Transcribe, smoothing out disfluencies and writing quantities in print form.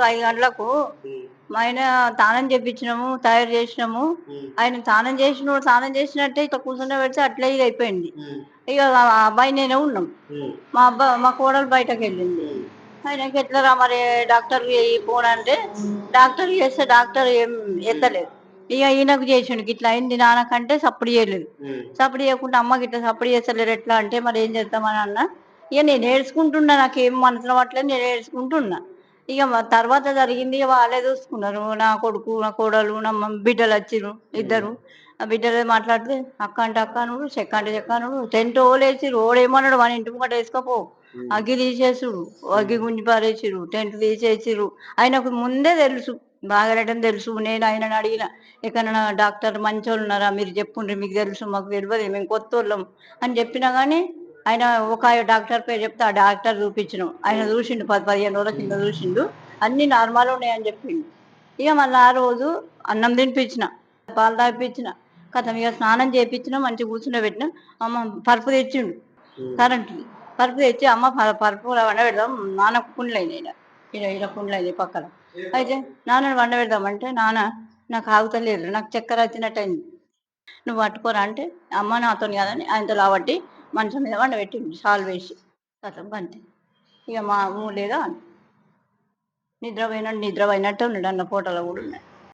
5 గంటలకు హ్మ్. మా ఆయన తానం చేపించినాము, తయారు చేసినాము. హ్మ్. ఆయన తానం చేసినట్టే ఇట్లా కూర్చుండబెడితే అట్లే ఇది అయిపోయింది. హ్మ్. ఇగ ఆ అబ్బాయి నేనే ఉన్నాం. హ్మ్. మా కోడలు బయటకెళ్ళింది. హ్మ్. ఆయనకి ఎట్లరా మరి డాక్టర్‌కి చెయ్యి ఫోన్ అంటే, డాక్టర్‌కి చేస్తే డాక్టర్ ఏం హ్మ్. ఎత్తలేదు. ఇగ ఈయనకు చేసిండు. గిట్ల అయింది నాన్నకంటే సప్పుడు చేయలేదు. హ్మ్. సప్పుడు చేయకుండా అమ్మ గిట్ల సప్పుడు చేస్తలేరు ఎట్లా అంటే మరి ఏం చేద్దామని అన్నా. ఇగ నేను ఏడ్చుకుంటున్నా. నాకేం మనసులో పట్టలేదు. నేను ఏడ్చుకుంటున్నా. ఇగ తర్వాత జరిగింది ఇగ వాళ్ళే చూసుకున్నారు. నా కొడుకు, నా కోడలు, నా బిడ్డలచ్చిర్రు హ్మ్. ఇద్దరు. ఆ బిడ్డలే మాట్లాడితే అక్క అంటే అక్క అనుడు, చెక్క అంటే చెక్క అనుడు. టెంట్ ఓలేసిర్రు. ఓడేమన్నాడు వాని ఇంటి ముంగట ఏసుకపో. హ్మ్. అగ్గి తీసేసుడు. హ్మ్. అగ్గి గుంజి పారేసిర్రు. టెంట్ తీసేసిర్రు. ఆయనకు ముందే తెలుసు. బాగాలేటని తెలుసు. నేను ఆయనని అడిగిన, "ఎక్కడన్నా డాక్టర్ మంచోళ్ళున్నారా? మీరు చెప్పుండ్రి. మీకు తెలుసు. మాకు తెలవదు. మేము కొత్తోళ్ళం" అని చెప్పినా గానీ, ఆయన ఒక డాక్టర్ పేరు చెప్తే, ఆ డాక్టర్ చూపించినాం. ఆయన హ్మ్. చూసిండు. 10, 15 రోజుల కింద చూసిండు. అన్నీ నార్మల్ ఉన్నాయని చెప్పిండు. ఇక మళ్ళా ఆ రోజు అన్నం తినిపించిన, పాలు తాగిపించిన. ఖతం ఇగ స్నానం చేపించినా, మంచిగా కూర్చుండబెట్టినా. అమ్మ పరుపు తెచ్చిండు హ్మ్. కరెంట్‌ది. పరుపు తెచ్చి, "అమ్మ పరుపులో వండబెడదాం. నాన్నకు పుండ్లయినాయి ఈడ. ఈడ పుండ్లయినాయి పక్కన." అయితే నాన్నని వండబెడదామంటే, "నాన్న నాకు ఆగుతలేదు. నాకు చక్కెర వచ్చినట్టయింది. నువ్వు పట్టుకోరా" అంటే, అమ్మ నాతోని కాదని ఆయనతో లావట్టి మంచం మీద వండబెట్టిండు సాల్వేసి. ఖతం అంతే. ఇగ మా మూలేగా నిద్రపోయినట్టే ఉన్నాడు. అన్న ఫోటోలో గూడా ఉన్నాయి.